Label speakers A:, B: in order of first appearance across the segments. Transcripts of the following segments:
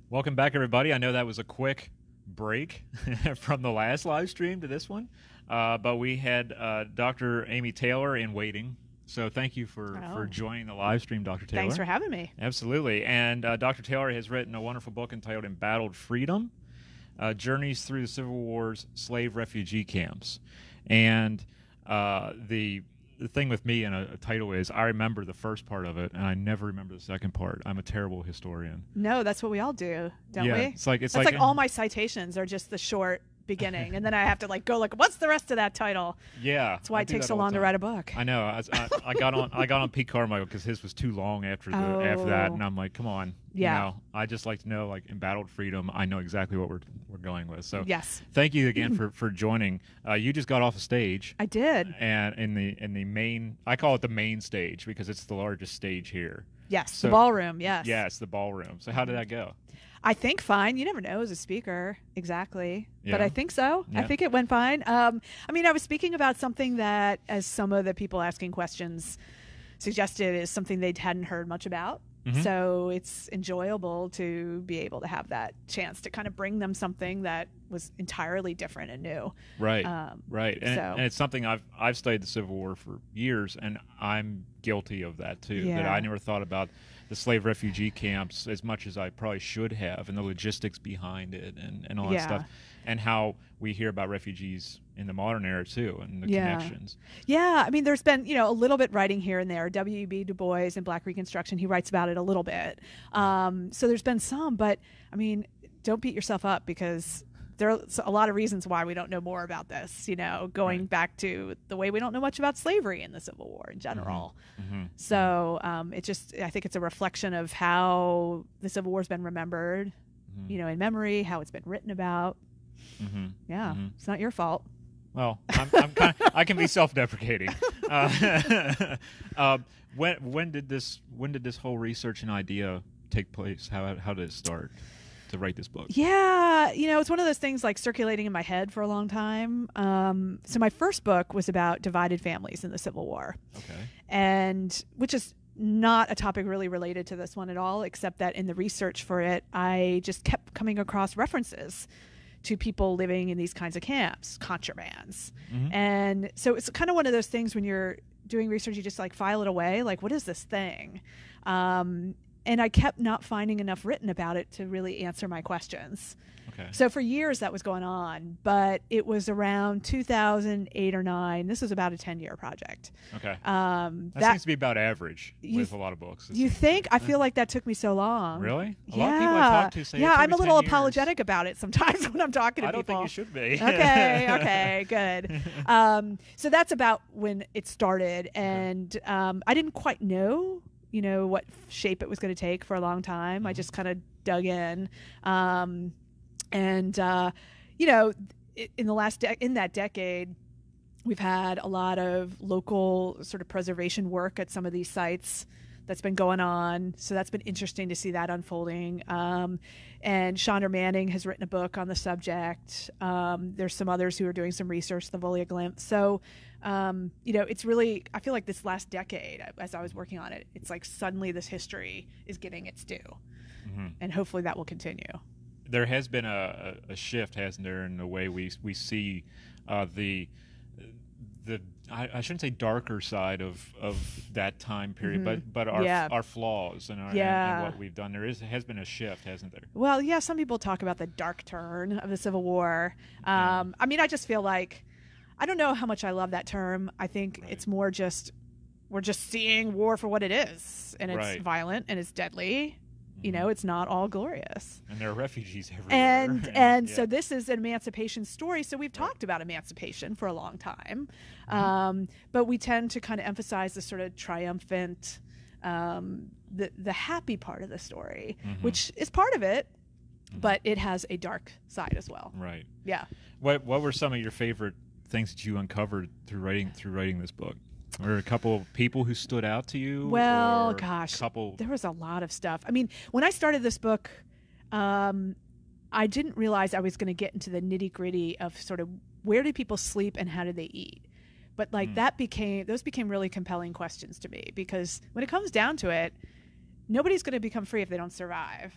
A: Welcome back, everybody. I know that was a quick break from the last live stream to this one, but we had Dr. Amy Taylor in waiting. So thank you for joining the live stream, Dr. Taylor.
B: Thanks for having me.
A: Absolutely. And Dr. Taylor has written a wonderful book entitled Embattled Freedom, Journeys Through the Civil War's Slave Refugee Camps. And the thing with me in a title is I remember the first part of it, and I never remember the second part. I'm a terrible historian.
B: No, that's what we all do, don't we?
A: It's like
B: all my citations are just the short beginning, and then I have to go what's the rest of that title?
A: Yeah,
B: that's why it takes so long to write a book.
A: I know. I got on Pete Carmichael because his was too long after that, and I'm like, come on.
B: Yeah.
A: I just like to know, Embattled Freedom. I know exactly what we're going with. So
B: yes,
A: thank you again for joining. You just got off a stage.
B: I did,
A: and in the main, I call it the main stage because it's the largest stage here.
B: Yes, so, the ballroom. Yes.
A: Yes, the ballroom. So how did that go?
B: I think fine. You never know as a speaker exactly, but I think so.
A: Yeah.
B: I think it went fine. I was speaking about something that, as some of the people asking questions suggested, is something they hadn't heard much about. Mm-hmm. So it's enjoyable to be able to have that chance to kind of bring them something that was entirely different and new.
A: Right, right. And it's something I've studied the Civil War for years, and I'm guilty of that too.
B: Yeah.
A: That I never thought about the slave refugee camps as much as I probably should have, and the logistics behind it, and all that stuff, and how we hear about refugees in the modern era too, and the connections.
B: Yeah, there's been a little bit writing here and there. W.E.B. Du Bois in Black Reconstruction, he writes about it a little bit. So there's been some, but don't beat yourself up because there are a lot of reasons why we don't know more about this, going back to the way we don't know much about slavery in the Civil War in general.
A: Mm-hmm.
B: So I think it's a reflection of how the Civil War has been remembered, in memory, how it's been written about.
A: Mm-hmm.
B: Yeah, it's not your fault.
A: Well, I can be self-deprecating. When did this whole research and idea take place? How did it start to write this book?
B: Yeah, it's one of those things circulating in my head for a long time. So my first book was about divided families in the Civil War.
A: Okay.
B: And which is not a topic really related to this one at all, except that in the research for it, I just kept coming across references to people living in these kinds of camps, contrabands. Mm-hmm. And so it's kind of one of those things when you're doing research, you just file it away. What is this thing? And I kept not finding enough written about it to really answer my questions.
A: Okay.
B: So for years that was going on, but it was around 2008 or 9. This was about a 10-year project.
A: Okay. That seems to be about average with a lot of books.
B: You think? I feel like that took me so long.
A: Really?
B: A
A: lot of people I talk to say
B: I'm a little
A: 10 years.
B: apologetic about it sometimes when I'm talking to people.
A: I don't think you should be.
B: Okay, good. So that's about when it started, and I didn't quite know what shape it was going to take for a long time. I just kind of dug in. In that decade, we've had a lot of local sort of preservation work at some of these sites that's been going on. So that's been interesting to see that unfolding. And Chandra Manning has written a book on the subject. There's some others who are doing some research, the Volia Glimpse. So, it's really, I feel like this last decade, as I was working on it, it's suddenly this history is getting its due. Mm-hmm. And hopefully that will continue.
A: There has been a shift, hasn't there, in the way we see the I shouldn't say darker side of that time period,
B: mm-hmm.
A: but our flaws and what we've done. Has been a shift, hasn't there?
B: Well, yeah, some people talk about the dark turn of the Civil War. I just feel like I don't know how much I love that term. I think it's more just we're just seeing war for what it is, and it's violent and it's deadly. It's not all glorious.
A: And there are refugees everywhere.
B: And so this is an emancipation story. So we've talked about emancipation for a long time. But we tend to kind of emphasize the sort of triumphant, the happy part of the story, which is part of it, but it has a dark side as well.
A: Right.
B: Yeah.
A: What were some of your favorite things that you uncovered through writing this book? Or a couple of people who stood out to you?
B: Well, gosh, there was a lot of stuff. When I started this book, I didn't realize I was going to get into the nitty-gritty of sort of where do people sleep and how do they eat. But those became really compelling questions to me, because when it comes down to it, nobody's going to become free if they don't survive.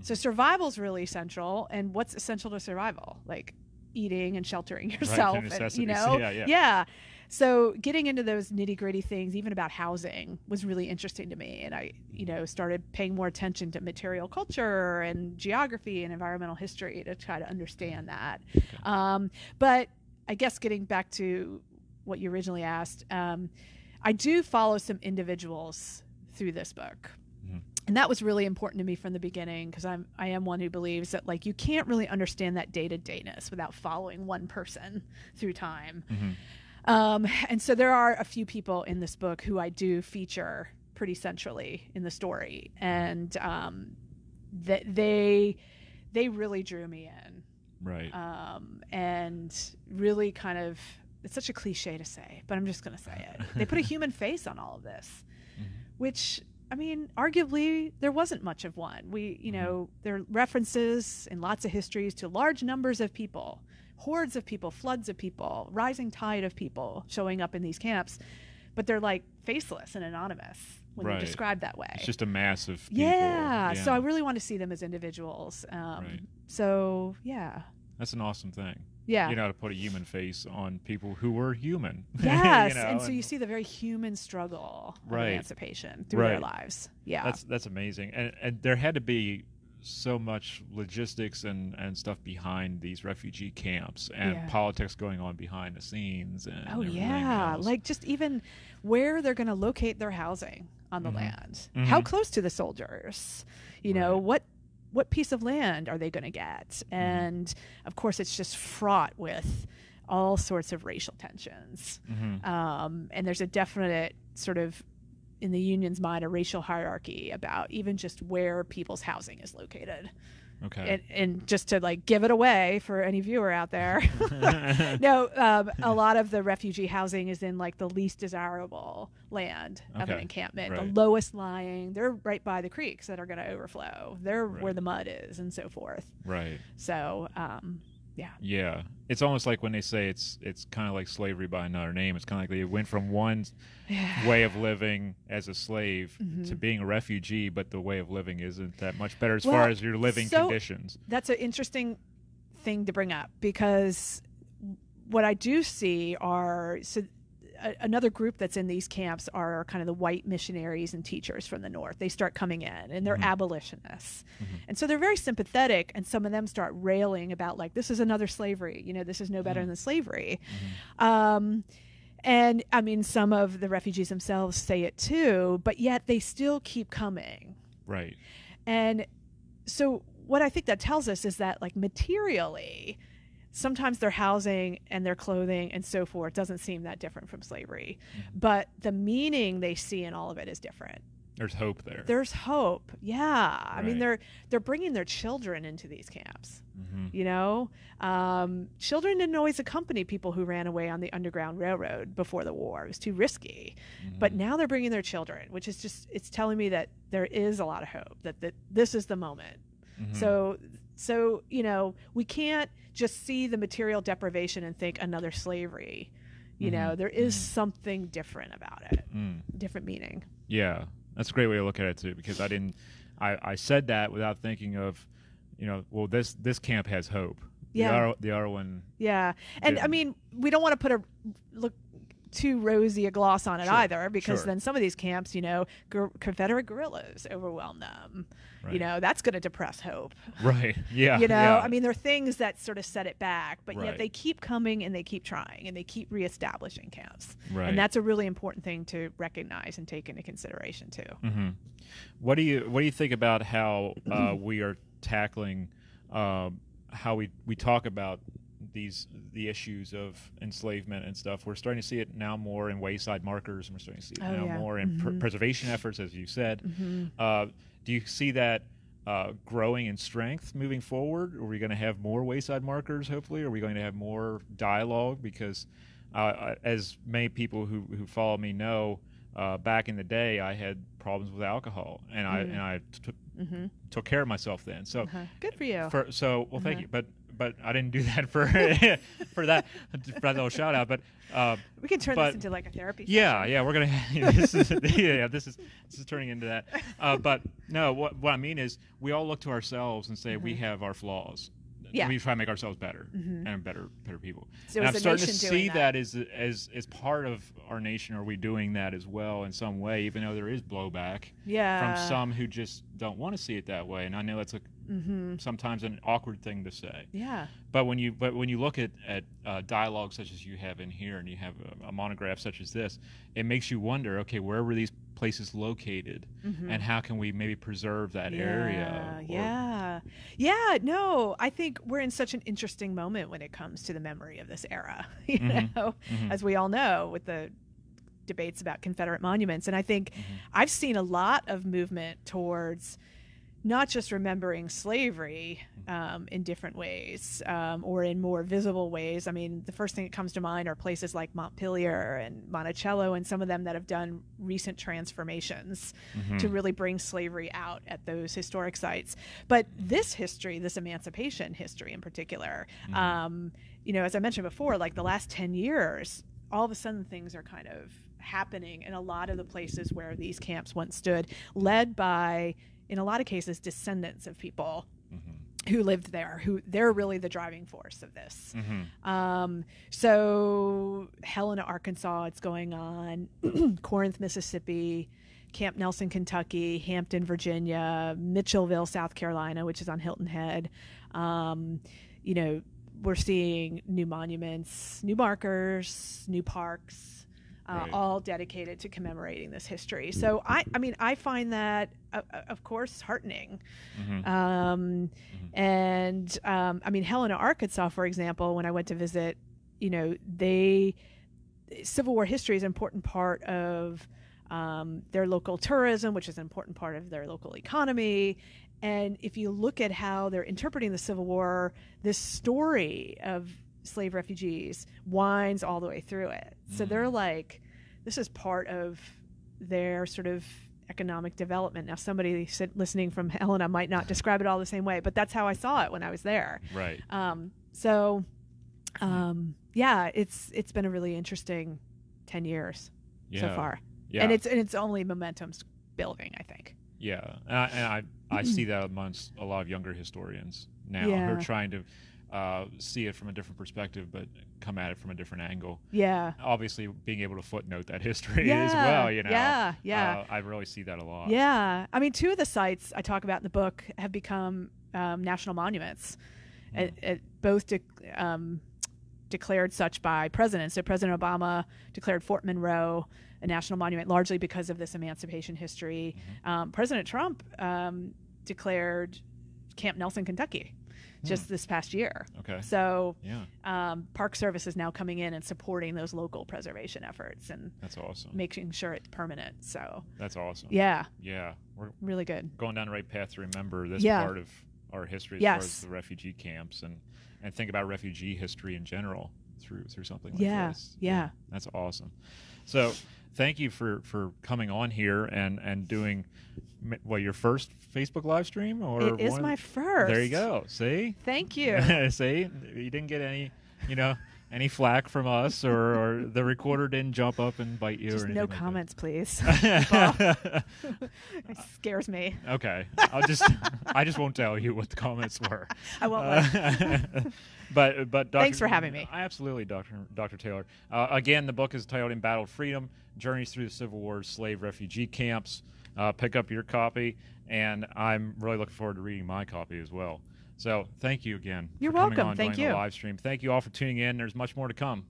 B: So survival is really essential. And what's essential to survival? Like eating and sheltering yourself.
A: Right,
B: and, you know,
A: yeah.
B: So getting into those nitty gritty things, even about housing, was really interesting to me. And I, started paying more attention to material culture and geography and environmental history to try to understand that.
A: Okay.
B: But I guess getting back to what you originally asked, I do follow some individuals through this book. And that was really important to me from the beginning, because I am one who believes that, like, you can't really understand that day-to-dayness without following one person through time. And so there are a few people in this book who I do feature pretty centrally in the story, and that they really drew me in.
A: Right.
B: And really kind of, it's such a cliche to say, but I'm just going to say it. They put a human face on all of this, which, I mean, arguably there wasn't much of one. There are references in lots of histories to large numbers of people, hordes of people, floods of people, rising tide of people showing up in these camps, but they're like faceless and anonymous when they're described that way.
A: It's just a mass of people.
B: Yeah. So I really want to see them as individuals. So yeah.
A: That's an awesome thing.
B: Yeah.
A: To put a human face on people who were human.
B: Yes. And so you see the very human struggle of emancipation through their lives. Yeah.
A: That's amazing. And there had to be so much logistics and stuff behind these refugee camps, and politics going on behind the scenes. And else.
B: Like just even where they're going to locate their housing on the land. How close to the soldiers? What piece of land are they going to get? And of course, it's just fraught with all sorts of racial tensions. And there's a definite sort of, in the Union's mind, a racial hierarchy about even just where people's housing is located.
A: Okay.
B: And just to like give it away for any viewer out there, no, a lot of the refugee housing is in like the least desirable land of an encampment, the lowest lying. They're right by the creeks that are going to overflow. They're where the mud is and so forth.
A: Right.
B: So,
A: yeah. It's almost like when they say it's kind of like slavery by another name. It's kind of like they went from one way of living as a slave to being a refugee, but the way of living isn't that much better as far as your living conditions.
B: That's an interesting thing to bring up, because what I do see are another group that's in these camps are kind of the white missionaries and teachers from the North. They start coming in, and they're abolitionists. And so they're very sympathetic, and some of them start railing about, like, this is another slavery. This is no better than slavery. And, I mean, some of the refugees themselves say it too, but yet they still keep coming.
A: Right.
B: And so what I think that tells us is that, like, materially, sometimes their housing and their clothing and so forth doesn't seem that different from slavery, but the meaning they see in all of it is different.
A: There's hope there.
B: There's hope. Yeah. I mean, they're bringing their children into these camps. Children didn't always accompany people who ran away on the Underground Railroad before the war. It was too risky. But now they're bringing their children, which is just, it's telling me that there is a lot of hope, that this is the moment. So, we can't just see the material deprivation and think another slavery. There is something different about it, different meaning.
A: Yeah, that's a great way to look at it too, because I said that without thinking of, well, this camp has hope.
B: Yeah.
A: The other one.
B: Yeah. And I mean, we don't want to put too rosy a gloss on it either, because then some of these camps, Confederate guerrillas overwhelm them. That's going to depress hope.
A: Right. Yeah.
B: I mean, there are things that sort of set it back, but yet they keep coming and they keep trying and they keep reestablishing camps.
A: Right.
B: And that's a really important thing to recognize and take into consideration too.
A: What do you think about how we are tackling how we talk about the issues of enslavement and stuff? We're starting to see it now more in wayside markers, and we're starting to see it more in preservation efforts, as you said. Do you see that growing in strength moving forward? Are we going to have more wayside markers, hopefully? Are we going to have more dialogue? Because as many people who follow me know, back in the day, I had problems with alcohol, and I took care of myself then. So
B: good for you.
A: Thank you. but I didn't do that for for that little shout out. But
B: we can turn this into like a therapy session.
A: Yeah, we're gonna. This is turning into that. But no, what I mean is, we all look to ourselves and say we have our flaws.
B: Yeah.
A: We try to make ourselves better and better people.
B: So
A: and I'm starting to
B: nation
A: see that as part of our nation. Are we doing that as well in some way? Even though there is blowback from some who just don't want to see it that way. And I know that's sometimes an awkward thing to say.
B: Yeah.
A: But when you look at dialogue such as you have in here, and you have a monograph such as this, it makes you wonder. Okay, where were these places located, and how can we maybe preserve that area?
B: No, I think we're in such an interesting moment when it comes to the memory of this era, you know, as we all know, with the debates about Confederate monuments. And I think I've seen a lot of movement towards not just remembering slavery in different ways or in more visible ways. I mean, the first thing that comes to mind are places like Montpelier and Monticello, and some of them that have done recent transformations to really bring slavery out at those historic sites. But this history, this emancipation history in particular, you know, as I mentioned before, like the last 10 years, all of a sudden things are kind of happening in a lot of the places where these camps once stood, led by, in a lot of cases, descendants of people who lived there, who they're really the driving force of this. So Helena, Arkansas, it's going on, Corinth, Mississippi, Camp Nelson, Kentucky, Hampton, Virginia, Mitchellville, South Carolina, which is on Hilton Head. You know, we're seeing new monuments, new markers, new parks, all dedicated to commemorating this history. So I mean, I find that, of course, heartening. And I mean, Helena, Arkansas, for example, when I went to visit, you know, Civil War history is an important part of their local tourism, which is an important part of their local economy. And if you look at how they're interpreting the Civil War, this story of slave refugees winds all the way through it. So they're like, this is part of their sort of economic development. Now, somebody listening from Helena might not describe it all the same way, but that's how I saw it when I was there.
A: Right.
B: Yeah, it's been a really interesting 10 years so far.
A: Yeah.
B: And it's only momentum's building, I think.
A: Yeah. And I see that amongst a lot of younger historians now who are trying to see it from a different perspective, but come at it from a different angle. Yeah. Obviously, being able to footnote that history as well, you know. Yeah. I really see that a lot.
B: Yeah. I mean, two of the sites I talk about in the book have become national monuments, both declared such by presidents. So President Obama declared Fort Monroe a national monument largely because of this emancipation history. President Trump declared Camp Nelson, Kentucky, just this past year.
A: Okay.
B: So Park Service is now coming in and supporting those local preservation efforts, and
A: that's awesome,
B: making sure it's permanent. So
A: that's awesome.
B: Yeah.
A: We're
B: really good.
A: Going down the right path to remember this part of our history as far as the refugee camps, and think about refugee history in general through something like this. Yeah. That's awesome. So thank you for coming on here and doing your first Facebook live stream, or
B: it is my first.
A: There you go. See?
B: Thank you.
A: See? You didn't get any flack from us, or the recorder didn't jump up and bite you.
B: Just
A: or anything
B: no
A: like
B: comments, please. It scares me.
A: Okay. I just won't tell you what the comments were.
B: I won't.
A: But Dr.
B: Thanks for having me.
A: Absolutely, Dr. Taylor. Again, the book is titled Embattled Freedom: Journeys Through the Civil War's Slave Refugee Camps. Pick up your copy, and I'm really looking forward to reading my copy as well. So thank you again.
B: You're
A: for coming
B: welcome.
A: on
B: Thank
A: during
B: you.
A: The live stream. Thank you all for tuning in. There's much more to come.